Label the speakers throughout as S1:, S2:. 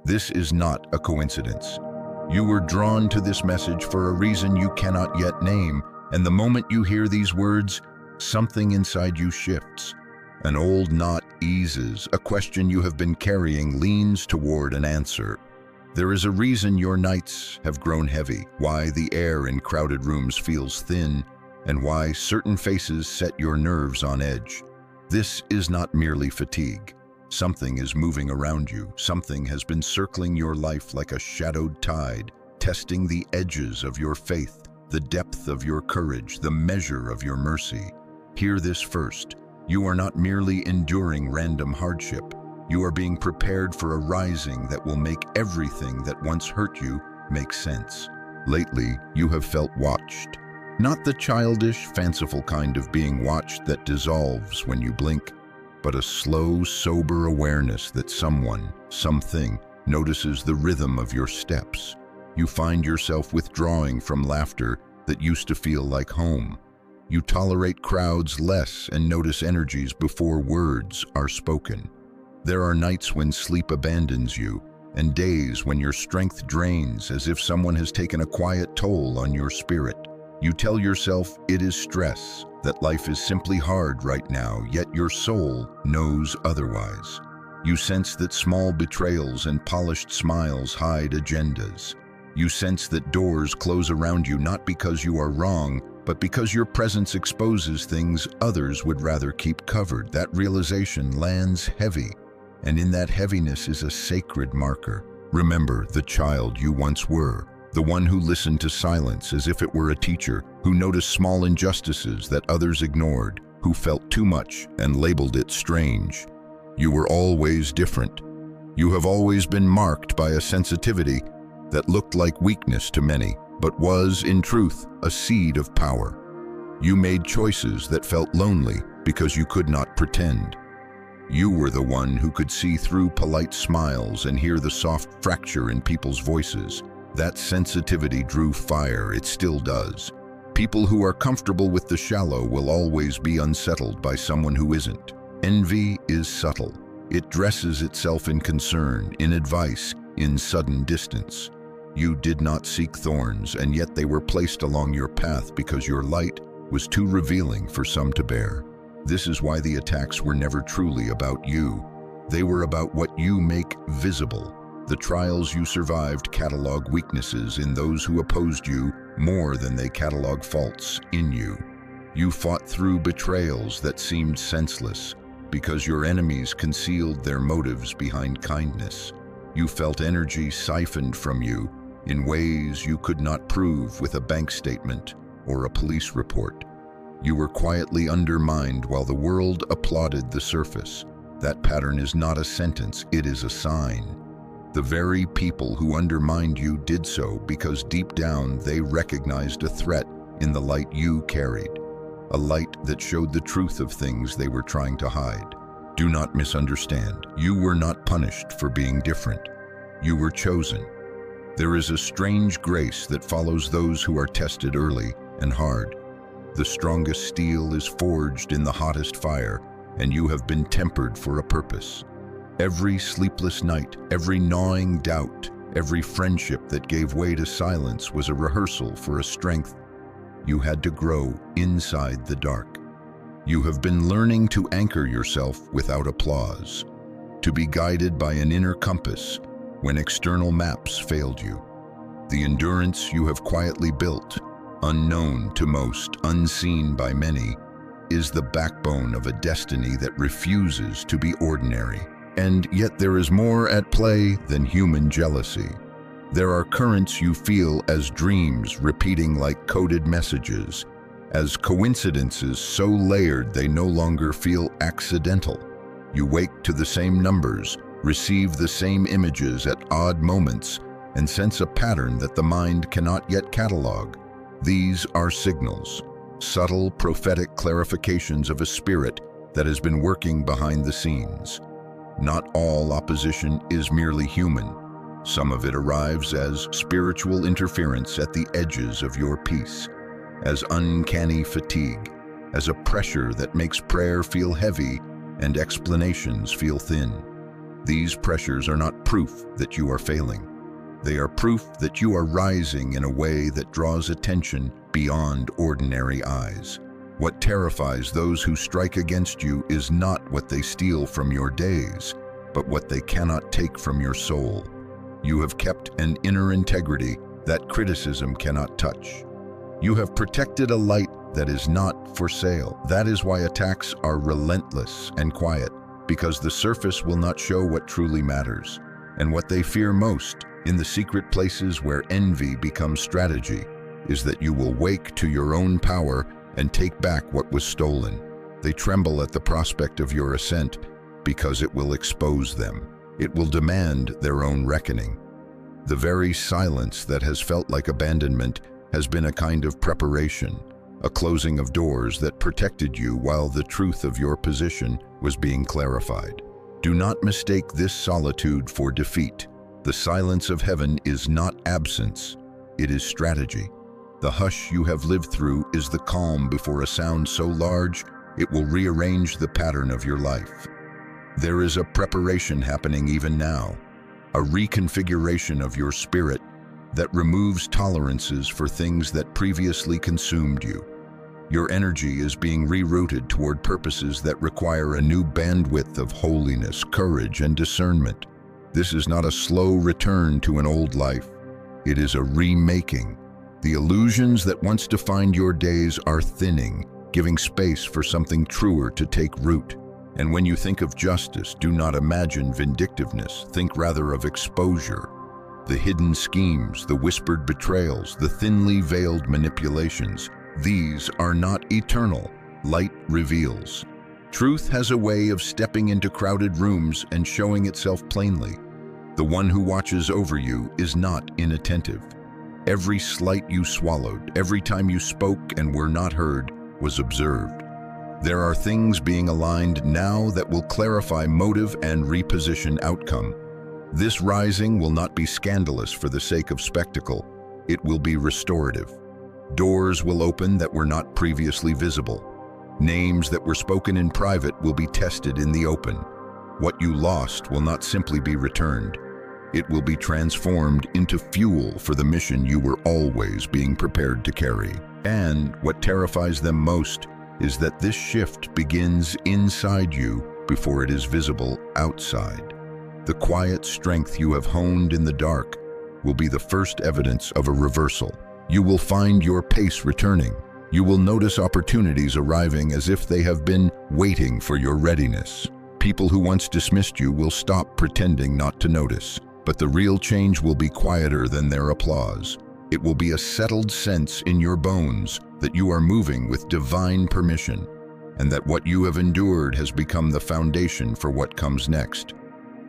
S1: This is not a coincidence. You were drawn to this message for a reason you cannot yet name, and the moment you hear these words, something inside you shifts. An old knot eases, a question you have been carrying leans toward an answer. There is a reason your nights have grown heavy, why the air in crowded rooms feels thin, and why certain faces set your nerves on edge. This is not merely fatigue. Something is moving around you. Something has been circling your life like a shadowed tide, testing the edges of your faith, the depth of your courage, the measure of your mercy. Hear this first. You are not merely enduring random hardship. You are being prepared for a rising that will make everything that once hurt you make sense. Lately, you have felt watched. Not the childish, fanciful kind of being watched that dissolves when you blink, but a slow, sober awareness that someone, something, notices the rhythm of your steps. You find yourself withdrawing from laughter that used to feel like home. You tolerate crowds less and notice energies before words are spoken. There are nights when sleep abandons you, and days when your strength drains as if someone has taken a quiet toll on your spirit. You tell yourself it is stress, that life is simply hard right now, yet your soul knows otherwise. You sense that small betrayals and polished smiles hide agendas. You sense that doors close around you not because you are wrong, but because your presence exposes things others would rather keep covered. That realization lands heavy, and in that heaviness is a sacred marker. Remember the child you once were, the one who listened to silence as if it were a teacher, who noticed small injustices that others ignored, who felt too much and labeled it strange. You were always different. You have always been marked by a sensitivity that looked like weakness to many, but was, in truth, a seed of power. You made choices that felt lonely because you could not pretend. You were the one who could see through polite smiles and hear the soft fracture in people's voices. That sensitivity drew fire, it still does. People who are comfortable with the shallow will always be unsettled by someone who isn't. Envy is subtle. It dresses itself in concern, in advice, in sudden distance. You did not seek thorns, and yet they were placed along your path because your light was too revealing for some to bear. This is why the attacks were never truly about you. They were about what you make visible. The trials you survived catalog weaknesses in those who opposed you more than they catalog faults in you. You fought through betrayals that seemed senseless because your enemies concealed their motives behind kindness. You felt energy siphoned from you in ways you could not prove with a bank statement or a police report. You were quietly undermined while the world applauded the surface. That pattern is not a sentence, it is a sign. The very people who undermined you did so because deep down they recognized a threat in the light you carried, a light that showed the truth of things they were trying to hide. Do not misunderstand. You were not punished for being different. You were chosen. There is a strange grace that follows those who are tested early and hard. The strongest steel is forged in the hottest fire, and you have been tempered for a purpose. Every sleepless night, every gnawing doubt, every friendship that gave way to silence was a rehearsal for a strength you had to grow inside the dark. You have been learning to anchor yourself without applause, to be guided by an inner compass when external maps failed you. The endurance you have quietly built, unknown to most, unseen by many, is the backbone of a destiny that refuses to be ordinary. And yet there is more at play than human jealousy. There are currents you feel as dreams repeating like coded messages, as coincidences so layered they no longer feel accidental. You wake to the same numbers, receive the same images at odd moments, and sense a pattern that the mind cannot yet catalog. These are signals, subtle prophetic clarifications of a spirit that has been working behind the scenes. Not all opposition is merely human. Some of it arrives as spiritual interference at the edges of your peace, as uncanny fatigue, as a pressure that makes prayer feel heavy and explanations feel thin. These pressures are not proof that you are failing. They are proof that you are rising in a way that draws attention beyond ordinary eyes. What terrifies those who strike against you is not what they steal from your days, but what they cannot take from your soul. You have kept an inner integrity that criticism cannot touch. You have protected a light that is not for sale. That is why attacks are relentless and quiet, because the surface will not show what truly matters. And what they fear most, in the secret places where envy becomes strategy, is that you will wake to your own power and take back what was stolen. They tremble at the prospect of your ascent because it will expose them. It will demand their own reckoning. The very silence that has felt like abandonment has been a kind of preparation, a closing of doors that protected you while the truth of your position was being clarified. Do not mistake this solitude for defeat. The silence of heaven is not absence, it is strategy. The hush you have lived through is the calm before a sound so large it will rearrange the pattern of your life. There is a preparation happening even now, a reconfiguration of your spirit that removes tolerances for things that previously consumed you. Your energy is being rerouted toward purposes that require a new bandwidth of holiness, courage, and discernment. This is not a slow return to an old life. It is a remaking. The illusions that once defined your days are thinning, giving space for something truer to take root. And when you think of justice, do not imagine vindictiveness. Think rather of exposure. The hidden schemes, the whispered betrayals, the thinly veiled manipulations, these are not eternal. Light reveals. Truth has a way of stepping into crowded rooms and showing itself plainly. The one who watches over you is not inattentive. Every slight you swallowed, every time you spoke and were not heard, was observed. There are things being aligned now that will clarify motive and reposition outcome. This rising will not be scandalous for the sake of spectacle. It will be restorative. Doors will open that were not previously visible. Names that were spoken in private will be tested in the open. What you lost will not simply be returned. It will be transformed into fuel for the mission you were always being prepared to carry. And what terrifies them most is that this shift begins inside you before it is visible outside. The quiet strength you have honed in the dark will be the first evidence of a reversal. You will find your pace returning. You will notice opportunities arriving as if they have been waiting for your readiness. People who once dismissed you will stop pretending not to notice, but the real change will be quieter than their applause. It will be a settled sense in your bones that you are moving with divine permission, and that what you have endured has become the foundation for what comes next.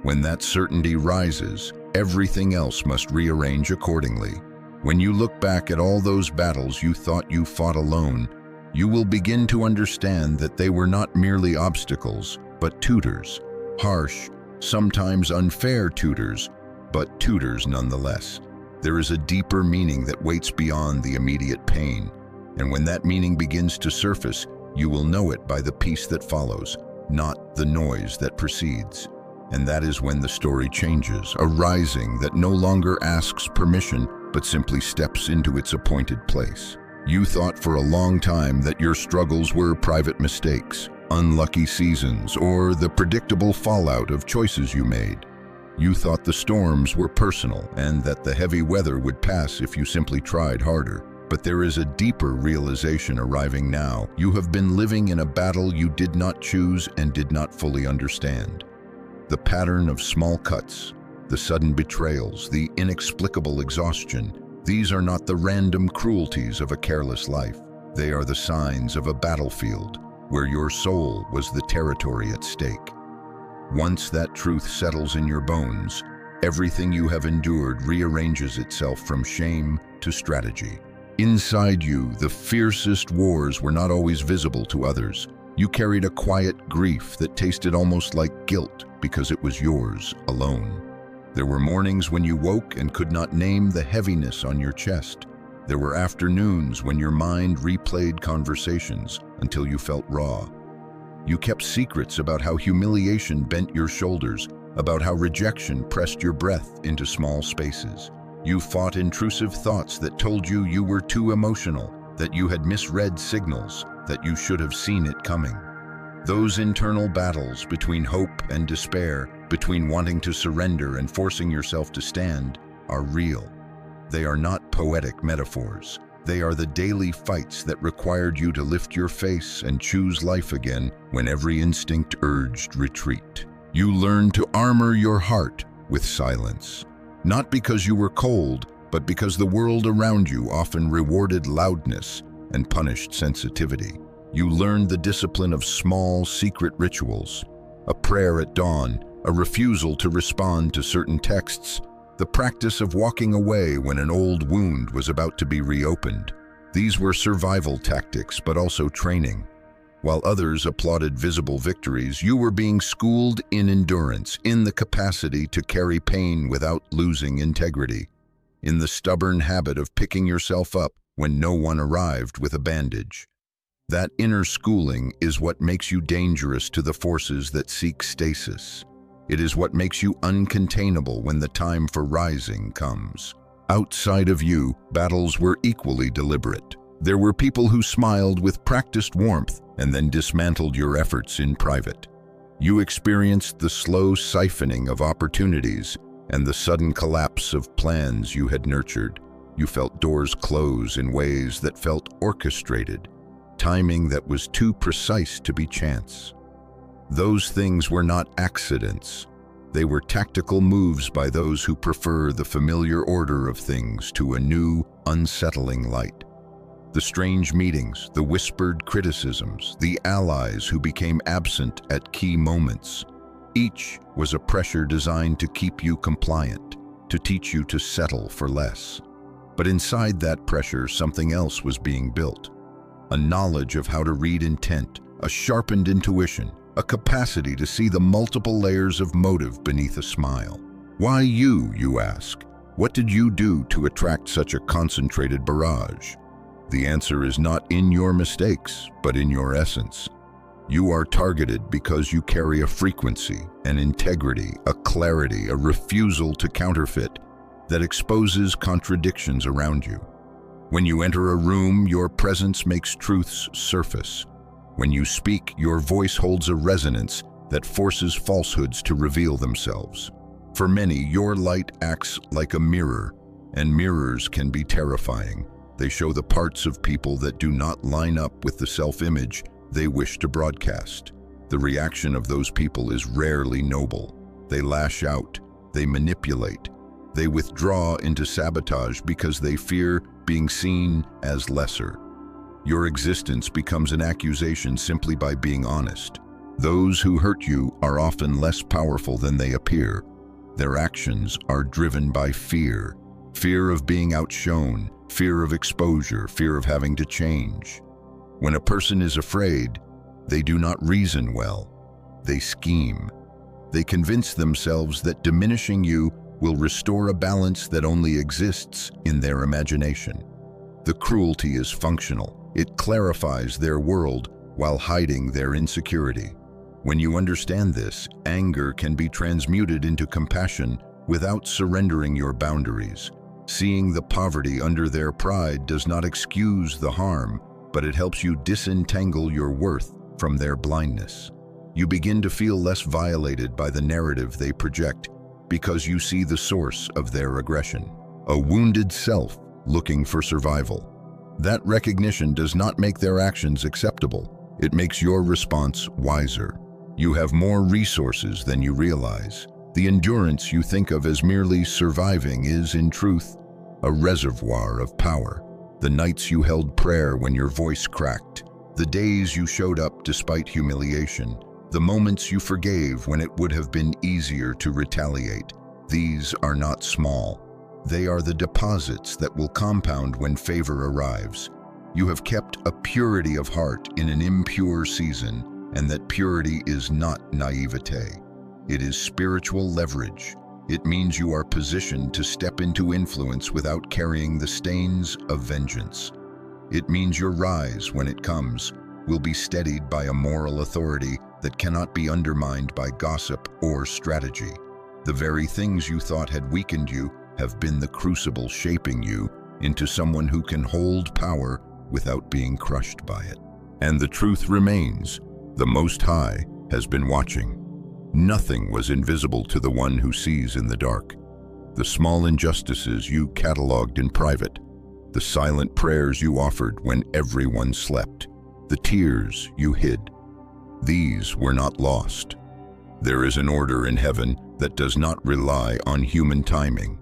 S1: When that certainty rises, everything else must rearrange accordingly. When you look back at all those battles you thought you fought alone, you will begin to understand that they were not merely obstacles, but tutors. Harsh, sometimes unfair tutors, but tutors nonetheless. There is a deeper meaning that waits beyond the immediate pain, and when that meaning begins to surface, you will know it by the peace that follows, not the noise that precedes. And that is when the story changes, a rising that no longer asks permission, but simply steps into its appointed place. You thought for a long time that your struggles were private mistakes, unlucky seasons, or the predictable fallout of choices you made. You thought the storms were personal and that the heavy weather would pass if you simply tried harder. But there is a deeper realization arriving now. You have been living in a battle you did not choose and did not fully understand. The pattern of small cuts, the sudden betrayals, the inexplicable exhaustion, these are not the random cruelties of a careless life. They are the signs of a battlefield where your soul was the territory at stake. Once that truth settles in your bones, everything you have endured rearranges itself from shame to strategy. Inside you, the fiercest wars were not always visible to others. You carried a quiet grief that tasted almost like guilt because it was yours alone. There were mornings when you woke and could not name the heaviness on your chest. There were afternoons when your mind replayed conversations until you felt raw. You kept secrets about how humiliation bent your shoulders, about how rejection pressed your breath into small spaces. You fought intrusive thoughts that told you you were too emotional, that you had misread signals, that you should have seen it coming. Those internal battles between hope and despair, between wanting to surrender and forcing yourself to stand, are real. They are not poetic metaphors. They are the daily fights that required you to lift your face and choose life again when every instinct urged retreat. You learned to armor your heart with silence, not because you were cold, but because the world around you often rewarded loudness and punished sensitivity. You learned the discipline of small, secret rituals, a prayer at dawn, a refusal to respond to certain texts, the practice of walking away when an old wound was about to be reopened. These were survival tactics, but also training. While others applauded visible victories, you were being schooled in endurance, in the capacity to carry pain without losing integrity, in the stubborn habit of picking yourself up when no one arrived with a bandage. That inner schooling is what makes you dangerous to the forces that seek stasis. It is what makes you uncontainable when the time for rising comes. Outside of you, battles were equally deliberate. There were people who smiled with practiced warmth and then dismantled your efforts in private. You experienced the slow siphoning of opportunities and the sudden collapse of plans you had nurtured. You felt doors close in ways that felt orchestrated, timing that was too precise to be chance. Those things were not accidents. They were tactical moves by those who prefer the familiar order of things to a new, unsettling light. The strange meetings, the whispered criticisms, the allies who became absent at key moments. Each was a pressure designed to keep you compliant, to teach you to settle for less. But inside that pressure, something else was being built. A knowledge of how to read intent, a sharpened intuition, a capacity to see the multiple layers of motive beneath a smile. Why you ask? What did you do to attract such a concentrated barrage? The answer is not in your mistakes, but in your essence. You are targeted because you carry a frequency, an integrity, a clarity, a refusal to counterfeit that exposes contradictions around you. When you enter a room, your presence makes truths surface. When you speak, your voice holds a resonance that forces falsehoods to reveal themselves. For many, your light acts like a mirror, and mirrors can be terrifying. They show the parts of people that do not line up with the self-image they wish to broadcast. The reaction of those people is rarely noble. They lash out, they manipulate, they withdraw into sabotage because they fear being seen as lesser. Your existence becomes an accusation simply by being honest. Those who hurt you are often less powerful than they appear. Their actions are driven by fear. Fear of being outshone, fear of exposure, fear of having to change. When a person is afraid, they do not reason well. They scheme. They convince themselves that diminishing you will restore a balance that only exists in their imagination. The cruelty is functional. It clarifies their world while hiding their insecurity. When you understand this, anger can be transmuted into compassion without surrendering your boundaries. Seeing the poverty under their pride does not excuse the harm, but it helps you disentangle your worth from their blindness. You begin to feel less violated by the narrative they project because you see the source of their aggression, a wounded self looking for survival. That recognition does not make their actions acceptable. It makes your response wiser. You have more resources than you realize. The endurance you think of as merely surviving is, in truth, a reservoir of power. The nights you held prayer when your voice cracked, the days you showed up despite humiliation, the moments you forgave when it would have been easier to retaliate. These are not small. They are the deposits that will compound when favor arrives. You have kept a purity of heart in an impure season, and that purity is not naivete. It is spiritual leverage. It means you are positioned to step into influence without carrying the stains of vengeance. It means your rise, when it comes, will be steadied by a moral authority that cannot be undermined by gossip or strategy. The very things you thought had weakened you have been the crucible shaping you into someone who can hold power without being crushed by it. And the truth remains, the Most High has been watching. Nothing was invisible to the one who sees in the dark. The small injustices you catalogued in private, the silent prayers you offered when everyone slept, the tears you hid, these were not lost. There is an order in heaven that does not rely on human timing.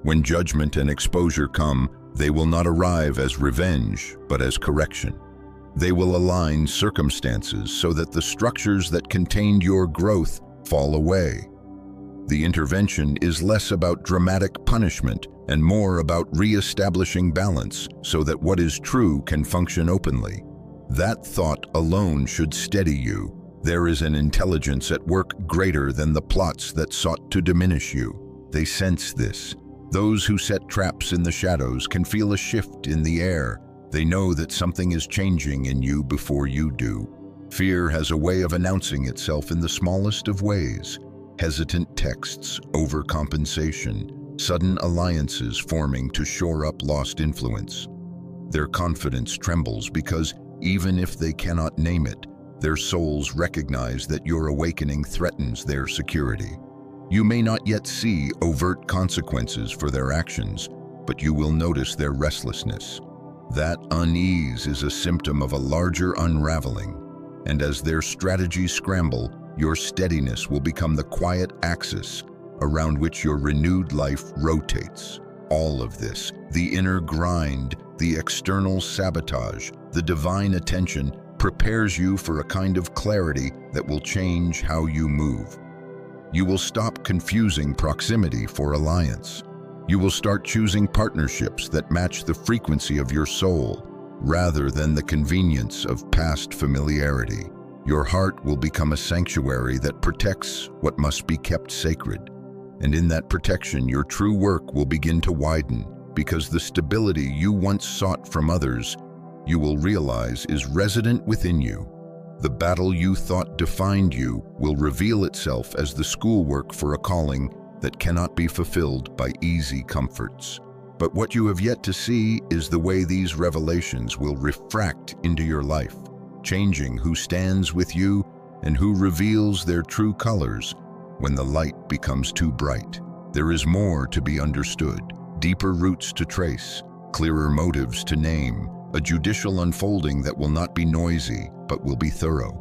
S1: When judgment and exposure come, they will not arrive as revenge, but as correction. They will align circumstances so that the structures that contained your growth fall away. The intervention is less about dramatic punishment and more about re-establishing balance so that what is true can function openly. That thought alone should steady you. There is an intelligence at work greater than the plots that sought to diminish you. They sense this. Those who set traps in the shadows can feel a shift in the air. They know that something is changing in you before you do. Fear has a way of announcing itself in the smallest of ways. Hesitant texts, overcompensation, sudden alliances forming to shore up lost influence. Their confidence trembles because, even if they cannot name it, their souls recognize that your awakening threatens their security. You may not yet see overt consequences for their actions, but you will notice their restlessness. That unease is a symptom of a larger unraveling, and as their strategies scramble, your steadiness will become the quiet axis around which your renewed life rotates. All of this, the inner grind, the external sabotage, the divine attention, prepares you for a kind of clarity that will change how you move. You will stop confusing proximity for alliance. You will start choosing partnerships that match the frequency of your soul, rather than the convenience of past familiarity. Your heart will become a sanctuary that protects what must be kept sacred. And in that protection, your true work will begin to widen, because the stability you once sought from others, you will realize is resident within you. The battle you thought defined you will reveal itself as the schoolwork for a calling that cannot be fulfilled by easy comforts. But what you have yet to see is the way these revelations will refract into your life, changing who stands with you and who reveals their true colors when the light becomes too bright. There is more to be understood, deeper roots to trace, clearer motives to name, a judicial unfolding that will not be noisy, but will be thorough.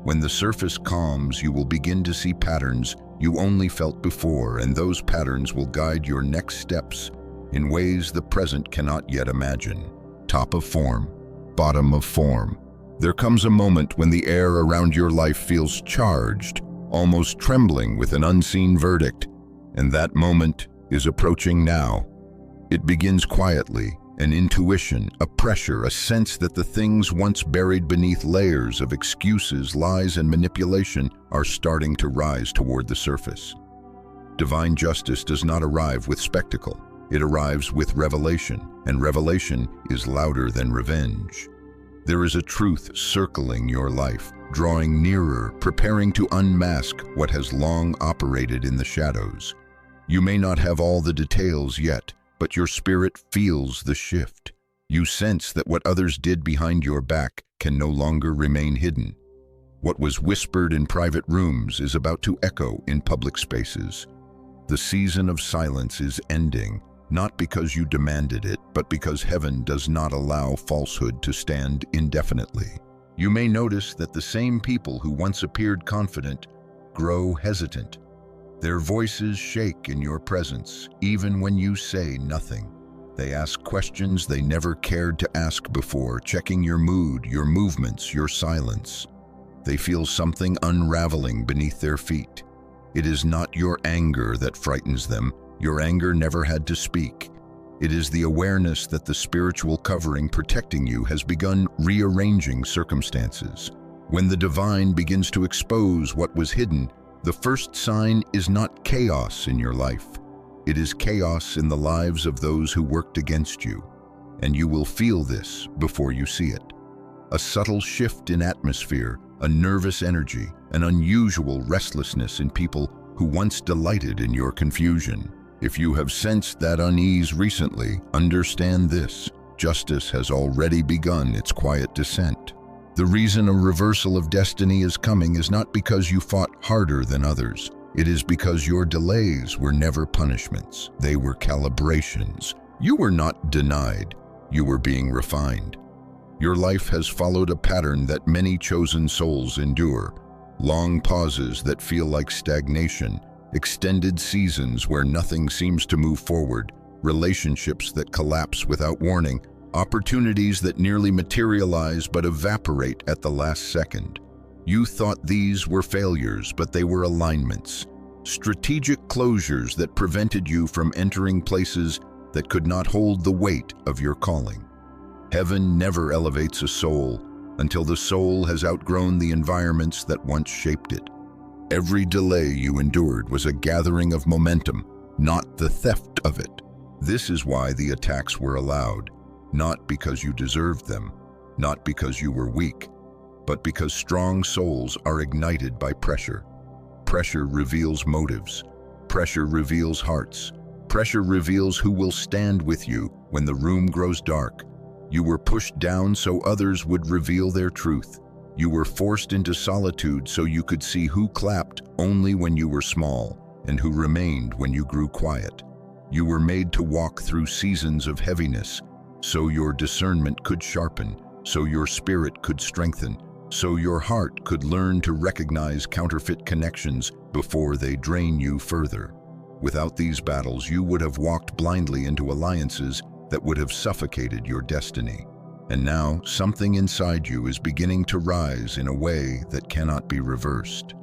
S1: When the surface calms, you will begin to see patterns you only felt before, and those patterns will guide your next steps in ways the present cannot yet imagine. Top of form, bottom of form. There comes a moment when the air around your life feels charged, almost trembling with an unseen verdict, and that moment is approaching now. It begins quietly, an intuition, a pressure, a sense that the things once buried beneath layers of excuses, lies, and manipulation are starting to rise toward the surface. Divine justice does not arrive with spectacle. It arrives with revelation, and revelation is louder than revenge. There is a truth circling your life, drawing nearer, preparing to unmask what has long operated in the shadows. You may not have all the details yet, but your spirit feels the shift. You sense that what others did behind your back can no longer remain hidden. What was whispered in private rooms is about to echo in public spaces. The season of silence is ending, not because you demanded it, but because heaven does not allow falsehood to stand indefinitely. You may notice that the same people who once appeared confident grow hesitant. Their voices shake in your presence, even when you say nothing. They ask questions they never cared to ask before, checking your mood, your movements, your silence. They feel something unraveling beneath their feet. It is not your anger that frightens them. Your anger never had to speak. It is the awareness that the spiritual covering protecting you has begun rearranging circumstances. When the divine begins to expose what was hidden, the first sign is not chaos in your life. It is chaos in the lives of those who worked against you, and you will feel this before you see it. A subtle shift in atmosphere, a nervous energy, an unusual restlessness in people who once delighted in your confusion. If you have sensed that unease recently, understand this: justice has already begun its quiet descent. The reason a reversal of destiny is coming is not because you fought harder than others. It is because your delays were never punishments. They were calibrations. You were not denied. You were being refined. Your life has followed a pattern that many chosen souls endure. Long pauses that feel like stagnation, extended seasons where nothing seems to move forward, relationships that collapse without warning, opportunities that nearly materialize but evaporate at the last second. You thought these were failures, but they were alignments, strategic closures that prevented you from entering places that could not hold the weight of your calling. Heaven never elevates a soul until the soul has outgrown the environments that once shaped it. Every delay you endured was a gathering of momentum, not the theft of it. This is why the attacks were allowed, not because you deserved them, not because you were weak, but because strong souls are ignited by pressure. Pressure reveals motives. Pressure reveals hearts. Pressure reveals who will stand with you when the room grows dark. You were pushed down so others would reveal their truth. You were forced into solitude so you could see who clapped only when you were small and who remained when you grew quiet. You were made to walk through seasons of heaviness so your discernment could sharpen, so your spirit could strengthen, so your heart could learn to recognize counterfeit connections before they drain you further. Without these battles, you would have walked blindly into alliances that would have suffocated your destiny. And now, something inside you is beginning to rise in a way that cannot be reversed.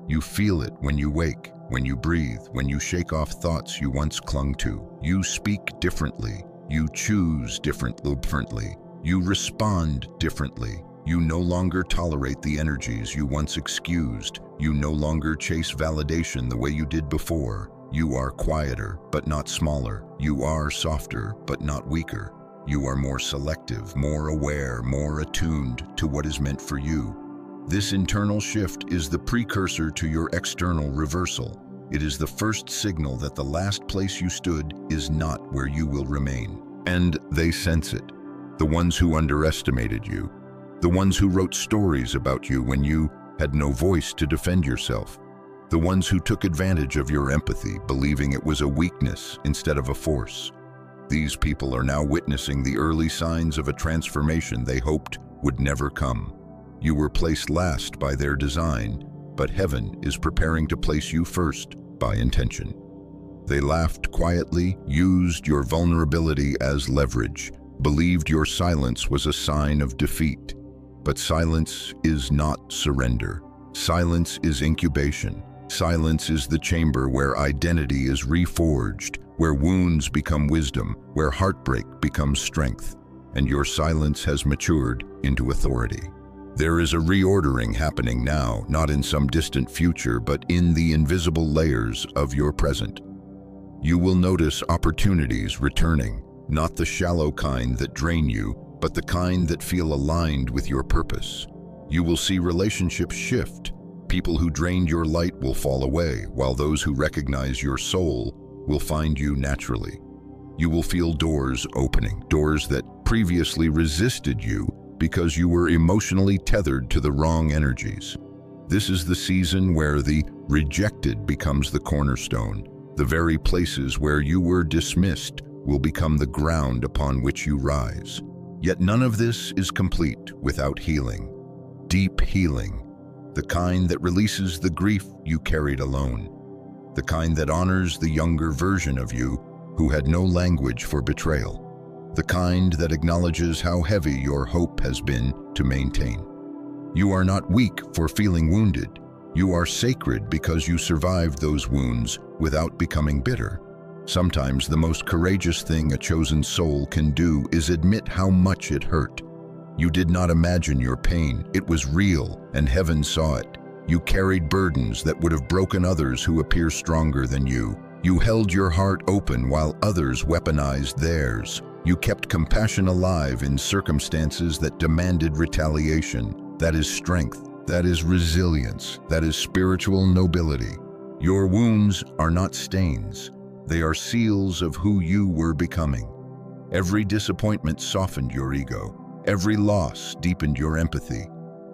S1: You feel it when you wake, when you breathe, when you shake off thoughts you once clung to. You speak differently. You choose differently. You respond differently. You no longer tolerate the energies you once excused. You no longer chase validation the way you did before. You are quieter, but not smaller. You are softer, but not weaker. You are more selective, more aware, more attuned to what is meant for you. This internal shift is the precursor to your external reversal. It is the first signal that the last place you stood is not where you will remain. And they sense it. The ones who underestimated you. The ones who wrote stories about you when you had no voice to defend yourself. The ones who took advantage of your empathy, believing it was a weakness instead of a force. These people are now witnessing the early signs of a transformation they hoped would never come. You were placed last by their design, but heaven is preparing to place you first by intention. They laughed quietly, used your vulnerability as leverage, believed your silence was a sign of defeat. But silence is not surrender. Silence is incubation. Silence is the chamber where identity is reforged, where wounds become wisdom, where heartbreak becomes strength, and your silence has matured into authority. There is a reordering happening now, not in some distant future, but in the invisible layers of your present. You will notice opportunities returning, not the shallow kind that drain you, but the kind that feel aligned with your purpose. You will see relationships shift. People who drained your light will fall away, while those who recognize your soul will find you naturally. You will feel doors opening, doors that previously resisted you because you were emotionally tethered to the wrong energies. This is the season where the rejected becomes the cornerstone. The very places where you were dismissed will become the ground upon which you rise. Yet none of this is complete without healing. Deep healing. The kind that releases the grief you carried alone. The kind that honors the younger version of you who had no language for betrayal. The kind that acknowledges how heavy your hope has been to maintain. You are not weak for feeling wounded. You are sacred because you survived those wounds without becoming bitter. Sometimes the most courageous thing a chosen soul can do is admit how much it hurt. You did not imagine your pain. It was real, and heaven saw it. You carried burdens that would have broken others who appear stronger than you. You held your heart open while others weaponized theirs. You kept compassion alive in circumstances that demanded retaliation. That is strength. That is resilience. That is spiritual nobility. Your wounds are not stains. They are seals of who you were becoming. Every disappointment softened your ego. Every loss deepened your empathy.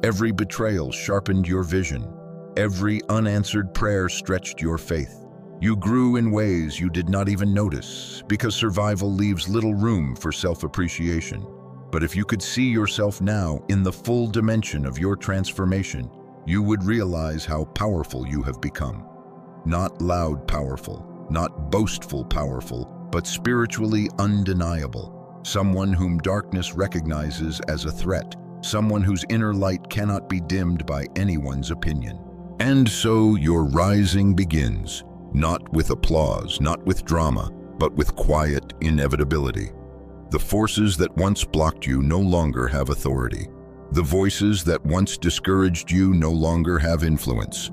S1: Every betrayal sharpened your vision. Every unanswered prayer stretched your faith. You grew in ways you did not even notice, because survival leaves little room for self-appreciation. But if you could see yourself now in the full dimension of your transformation, you would realize how powerful you have become. Not loud powerful, not boastful powerful, but spiritually undeniable. Someone whom darkness recognizes as a threat, someone whose inner light cannot be dimmed by anyone's opinion. And so your rising begins, not with applause, not with drama, but with quiet inevitability. The forces that once blocked you no longer have authority. The voices that once discouraged you no longer have influence.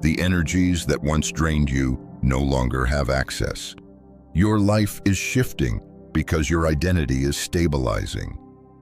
S1: The energies that once drained you no longer have access. Your life is shifting because your identity is stabilizing.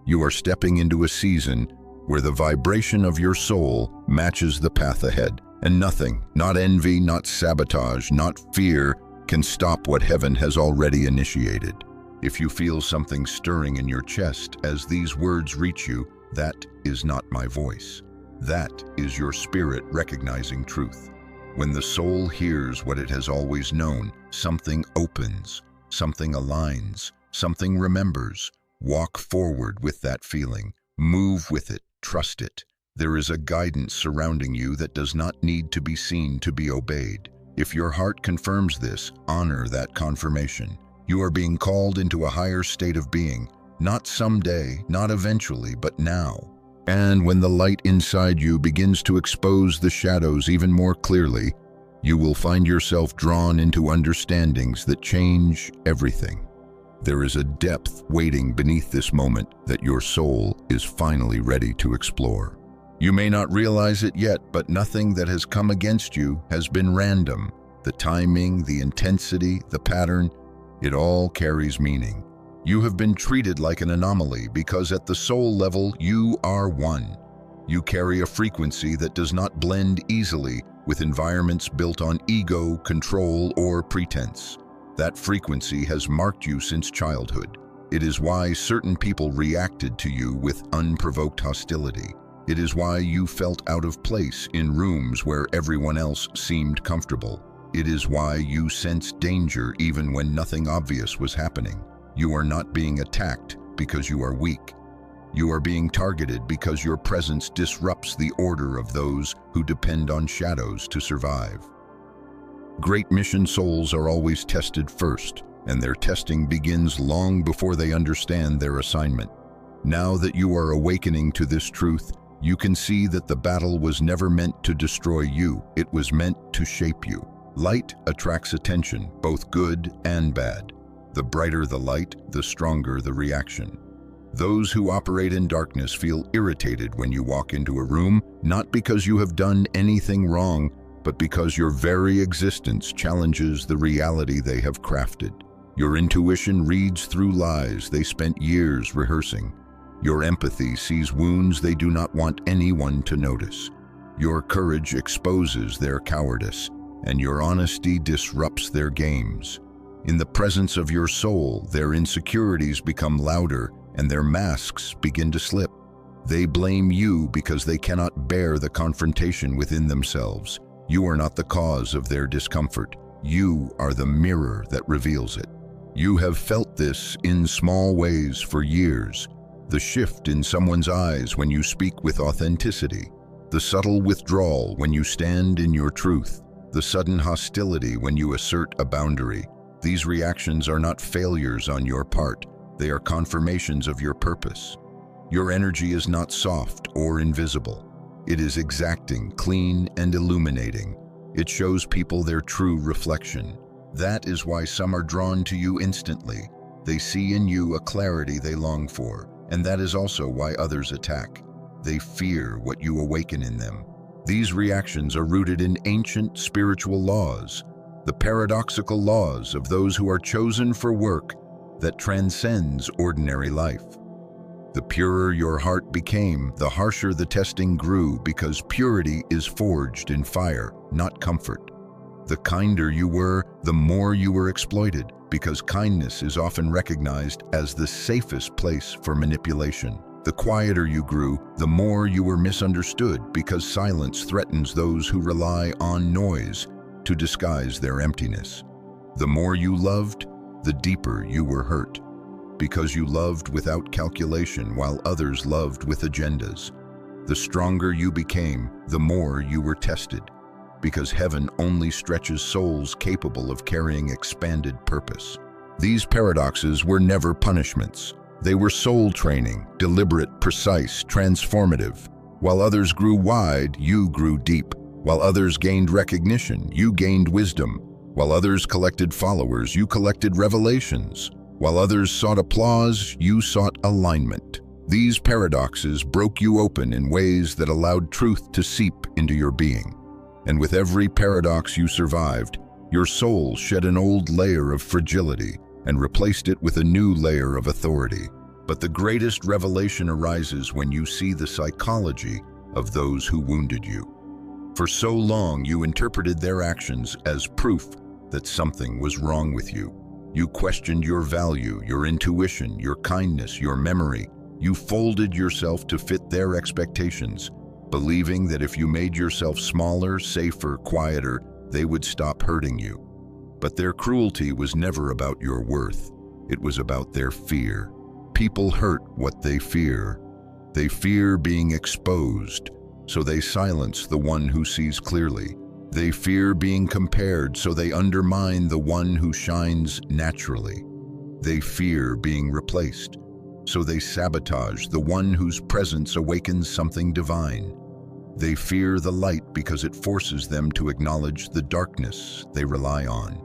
S1: You are stepping into a season where the vibration of your soul matches the path ahead, and nothing, not envy, not sabotage, not fear, can stop what heaven has already initiated. If you feel something stirring in your chest as these words reach you, that is not my voice. That is your spirit recognizing truth. When the soul hears what it has always known, something opens, something aligns, something remembers. Walk forward with that feeling. Move with it. Trust it. There is a guidance surrounding you that does not need to be seen to be obeyed. If your heart confirms this, honor that confirmation. You are being called into a higher state of being, not someday, not eventually, but now. And when the light inside you begins to expose the shadows even more clearly, you will find yourself drawn into understandings that change everything. There is a depth waiting beneath this moment that your soul is finally ready to explore. You may not realize it yet, but nothing that has come against you has been random. The timing, the intensity, the pattern, it all carries meaning. You have been treated like an anomaly because at the soul level, you are one. You carry a frequency that does not blend easily with environments built on ego, control, or pretense. That frequency has marked you since childhood. It is why certain people reacted to you with unprovoked hostility. It is why you felt out of place in rooms where everyone else seemed comfortable. It is why you sensed danger even when nothing obvious was happening. You are not being attacked because you are weak. You are being targeted because your presence disrupts the order of those who depend on shadows to survive. Great mission souls are always tested first, and their testing begins long before they understand their assignment. Now that you are awakening to this truth, you can see that the battle was never meant to destroy you, it was meant to shape you. Light attracts attention, both good and bad. The brighter the light, the stronger the reaction. Those who operate in darkness feel irritated when you walk into a room, not because you have done anything wrong, but because your very existence challenges the reality they have crafted. Your intuition reads through lies they spent years rehearsing. Your empathy sees wounds they do not want anyone to notice. Your courage exposes their cowardice, and your honesty disrupts their games. In the presence of your soul, their insecurities become louder and their masks begin to slip. They blame you because they cannot bear the confrontation within themselves. You are not the cause of their discomfort. You are the mirror that reveals it. You have felt this in small ways for years. The shift in someone's eyes when you speak with authenticity. The subtle withdrawal when you stand in your truth. The sudden hostility when you assert a boundary. These reactions are not failures on your part. They are confirmations of your purpose. Your energy is not soft or invisible. It is exacting, clean, and illuminating. It shows people their true reflection. That is why some are drawn to you instantly. They see in you a clarity they long for, and that is also why others attack. They fear what you awaken in them. These reactions are rooted in ancient spiritual laws, the paradoxical laws of those who are chosen for work that transcends ordinary life. The purer your heart became, the harsher the testing grew, because purity is forged in fire, not comfort. The kinder you were, the more you were exploited, because kindness is often recognized as the safest place for manipulation. The quieter you grew, the more you were misunderstood, because silence threatens those who rely on noise to disguise their emptiness. The more you loved, the deeper you were hurt, because you loved without calculation while others loved with agendas. The stronger you became, the more you were tested, because heaven only stretches souls capable of carrying expanded purpose. These paradoxes were never punishments. They were soul training, deliberate, precise, transformative. While others grew wide, you grew deep. While others gained recognition, you gained wisdom. While others collected followers, you collected revelations. While others sought applause, you sought alignment. These paradoxes broke you open in ways that allowed truth to seep into your being. And with every paradox you survived, your soul shed an old layer of fragility and replaced it with a new layer of authority. But the greatest revelation arises when you see the psychology of those who wounded you. For so long, you interpreted their actions as proof that something was wrong with you. You questioned your value, your intuition, your kindness, your memory. You folded yourself to fit their expectations, believing that if you made yourself smaller, safer, quieter, they would stop hurting you. But their cruelty was never about your worth. It was about their fear. People hurt what they fear. They fear being exposed, so they silence the one who sees clearly. They fear being compared, so they undermine the one who shines naturally. They fear being replaced, so they sabotage the one whose presence awakens something divine. They fear the light because it forces them to acknowledge the darkness they rely on.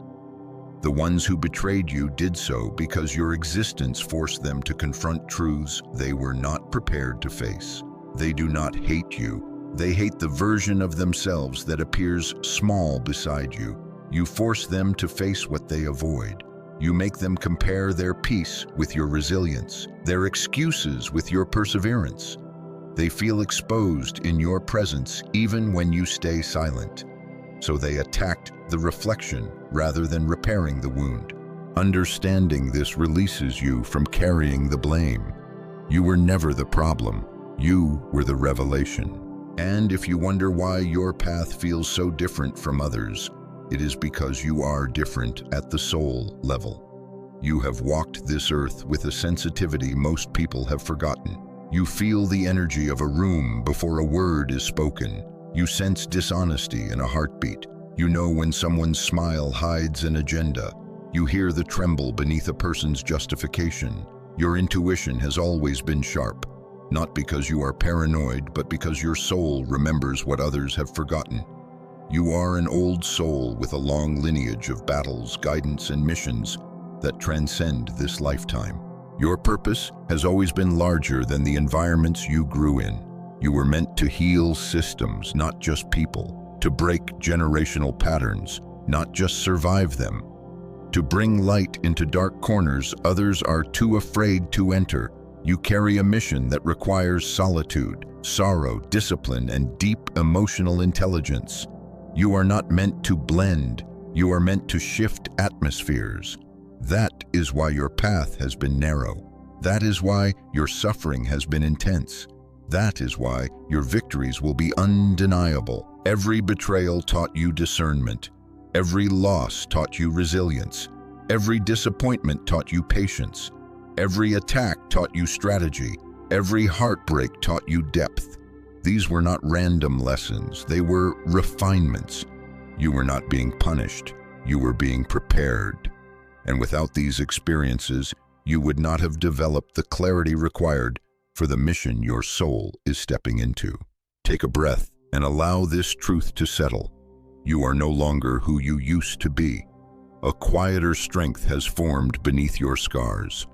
S1: The ones who betrayed you did so because your existence forced them to confront truths they were not prepared to face. They do not hate you. They hate the version of themselves that appears small beside you. You force them to face what they avoid. You make them compare their peace with your resilience, their excuses with your perseverance. They feel exposed in your presence even when you stay silent. So they attacked the reflection rather than repairing the wound. Understanding this releases you from carrying the blame. You were never the problem. You were the revelation. And if you wonder why your path feels so different from others, it is because you are different at the soul level. You have walked this earth with a sensitivity most people have forgotten. You feel the energy of a room before a word is spoken. You sense dishonesty in a heartbeat. You know when someone's smile hides an agenda. You hear the tremble beneath a person's justification. Your intuition has always been sharp, not because you are paranoid, but because your soul remembers what others have forgotten. You are an old soul with a long lineage of battles, guidance, and missions that transcend this lifetime. Your purpose has always been larger than the environments you grew in. You were meant to heal systems, not just people, to break generational patterns, not just survive them, to bring light into dark corners others are too afraid to enter. You carry a mission that requires solitude, sorrow, discipline, and deep emotional intelligence. You are not meant to blend. You are meant to shift atmospheres. That is why your path has been narrow. That is why your suffering has been intense. That is why your victories will be undeniable. Every betrayal taught you discernment. Every loss taught you resilience. Every disappointment taught you patience. Every attack taught you strategy. Every heartbreak taught you depth. These were not random lessons. They were refinements. You were not being punished. You were being prepared. And without these experiences, you would not have developed the clarity required for the mission your soul is stepping into. Take a breath and allow this truth to settle. You are no longer who you used to be. A quieter strength has formed beneath your scars.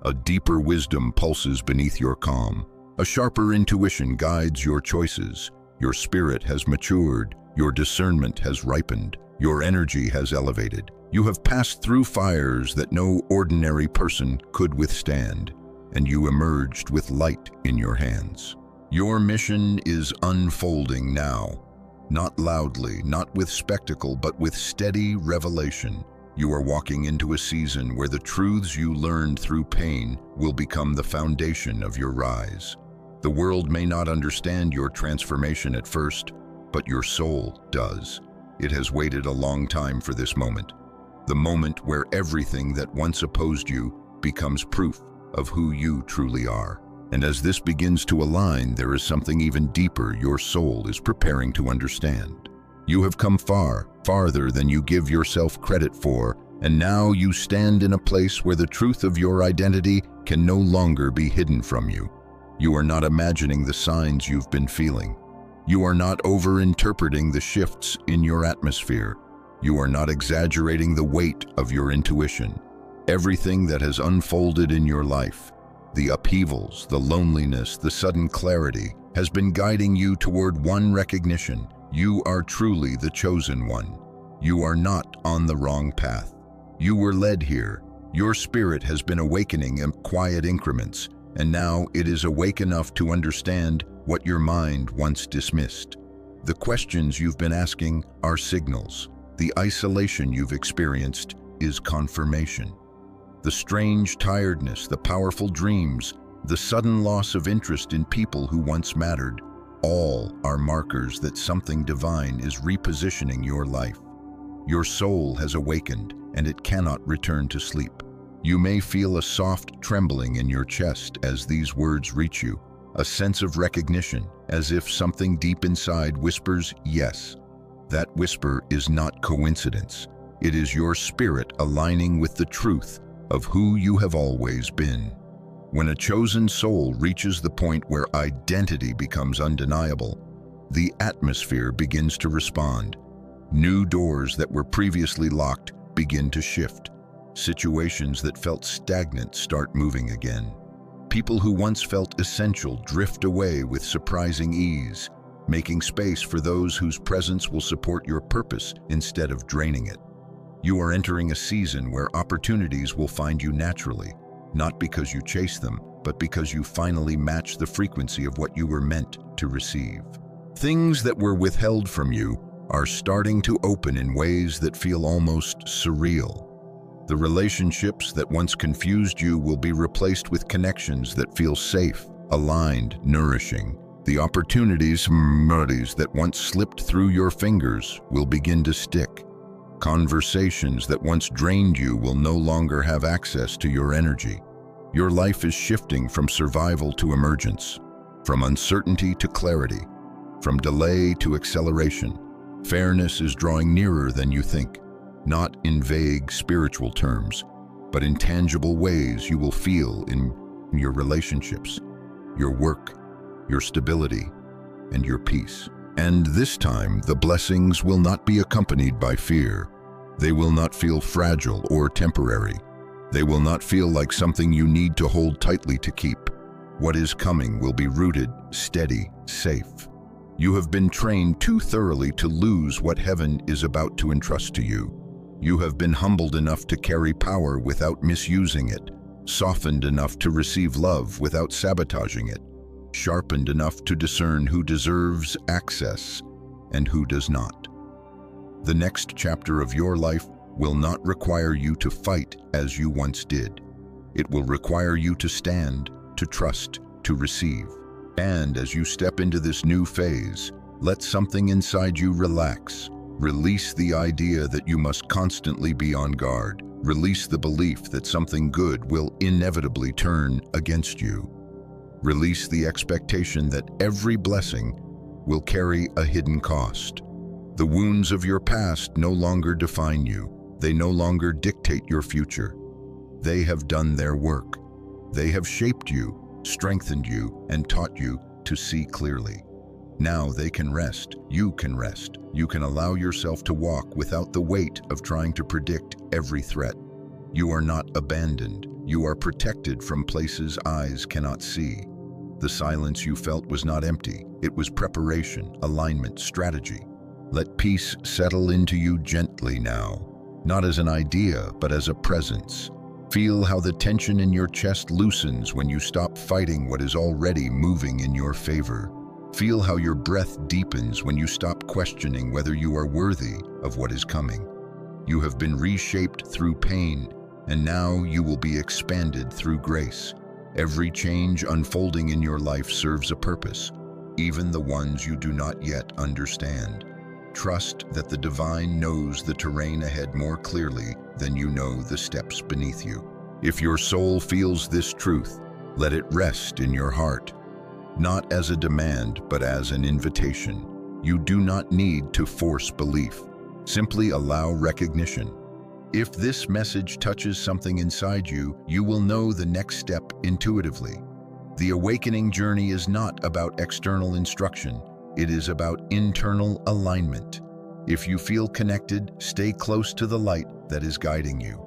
S1: A deeper wisdom pulses beneath your calm. A sharper intuition guides your choices. Your spirit has matured. Your discernment has ripened. Your energy has elevated. You have passed through fires that no ordinary person could withstand. and you emerged with light in your hands. Your mission is unfolding now, not loudly, not with spectacle, but with steady revelation. You are walking into a season where the truths you learned through pain will become the foundation of your rise. The world may not understand your transformation at first, but your soul does. It has waited a long time for this moment. The moment where everything that once opposed you becomes proof of who you truly are. And as this begins to align, there is something even deeper your soul is preparing to understand. You have come far, farther than you give yourself credit for, and now you stand in a place where the truth of your identity can no longer be hidden from you. You are not imagining the signs you've been feeling. You are not over-interpreting the shifts in your atmosphere. You are not exaggerating the weight of your intuition. Everything that has unfolded in your life, the upheavals, the loneliness, the sudden clarity, has been guiding you toward one recognition. You are truly the chosen one. You are not on the wrong path. You were led here. Your spirit has been awakening in quiet increments, and now it is awake enough to understand what your mind once dismissed. The questions you've been asking are signals. The isolation you've experienced is confirmation. The strange tiredness, the powerful dreams, the sudden loss of interest in people who once mattered, all are markers that something divine is repositioning your life. Your soul has awakened, and it cannot return to sleep. You may feel a soft trembling in your chest as these words reach you, a sense of recognition, as if something deep inside whispers yes. That whisper is not coincidence. It is your spirit aligning with the truth of who you have always been. When a chosen soul reaches the point where identity becomes undeniable, the atmosphere begins to respond. New doors that were previously locked begin to shift. Situations that felt stagnant start moving again. People who once felt essential drift away with surprising ease, making space for those whose presence will support your purpose instead of draining it. You are entering a season where opportunities will find you naturally, not because you chase them, but because you finally match the frequency of what you were meant to receive. Things that were withheld from you are starting to open in ways that feel almost surreal. The relationships that once confused you will be replaced with connections that feel safe, aligned, nourishing. The opportunities that once slipped through your fingers will begin to stick. Conversations that once drained you will no longer have access to your energy. Your life is shifting from survival to emergence, from uncertainty to clarity, from delay to acceleration. Fairness is drawing nearer than you think, not in vague spiritual terms, but in tangible ways you will feel in your relationships, your work, your stability, and your peace. And this time, the blessings will not be accompanied by fear. They will not feel fragile or temporary. They will not feel like something you need to hold tightly to keep. What is coming will be rooted, steady, safe. You have been trained too thoroughly to lose what heaven is about to entrust to you. You have been humbled enough to carry power without misusing it, softened enough to receive love without sabotaging it, sharpened enough to discern who deserves access and who does not. The next chapter of your life will not require you to fight as you once did. It will require you to stand, to trust, to receive. And as you step into this new phase, let something inside you relax. Release the idea that you must constantly be on guard. Release the belief that something good will inevitably turn against you. Release the expectation that every blessing will carry a hidden cost. The wounds of your past no longer define you. They no longer dictate your future. They have done their work. They have shaped you, strengthened you, and taught you to see clearly. Now they can rest. You can rest. You can allow yourself to walk without the weight of trying to predict every threat. You are not abandoned. You are protected from places eyes cannot see. The silence you felt was not empty. It was preparation, alignment, strategy. Let peace settle into you gently now, not as an idea, but as a presence. Feel how the tension in your chest loosens when you stop fighting what is already moving in your favor. Feel how your breath deepens when you stop questioning whether you are worthy of what is coming. You have been reshaped through pain, and now you will be expanded through grace. Every change unfolding in your life serves a purpose, even the ones you do not yet understand. Trust that the divine knows the terrain ahead more clearly than you know the steps beneath you. If your soul feels this truth, let it rest in your heart, not as a demand, but as an invitation. You do not need to force belief. Simply allow recognition. If this message touches something inside you, you will know the next step intuitively. The awakening journey is not about external instruction. It is about internal alignment. If you feel connected, stay close to the light that is guiding you.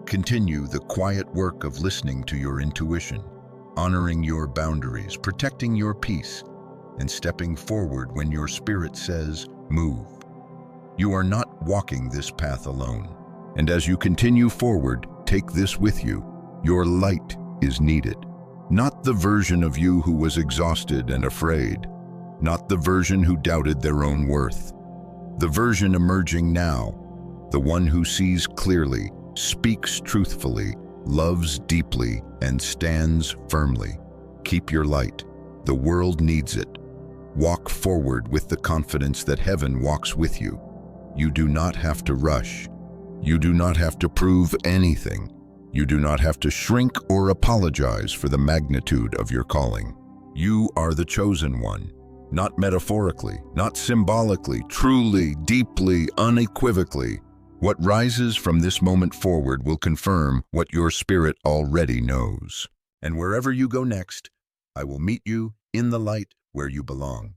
S1: Continue the quiet work of listening to your intuition, honoring your boundaries, protecting your peace, and stepping forward when your spirit says, move. You are not walking this path alone. And as you continue forward, take this with you. Your light is needed. Not the version of you who was exhausted and afraid. Not the version who doubted their own worth. The version emerging now, the one who sees clearly, speaks truthfully, loves deeply, and stands firmly. Keep your light. The world needs it. Walk forward with the confidence that heaven walks with you. You do not have to rush. You do not have to prove anything. You do not have to shrink or apologize for the magnitude of your calling. You are the chosen one. Not metaphorically, not symbolically, truly, deeply, unequivocally. What rises from this moment forward will confirm what your spirit already knows. And wherever you go next, I will meet you in the light where you belong.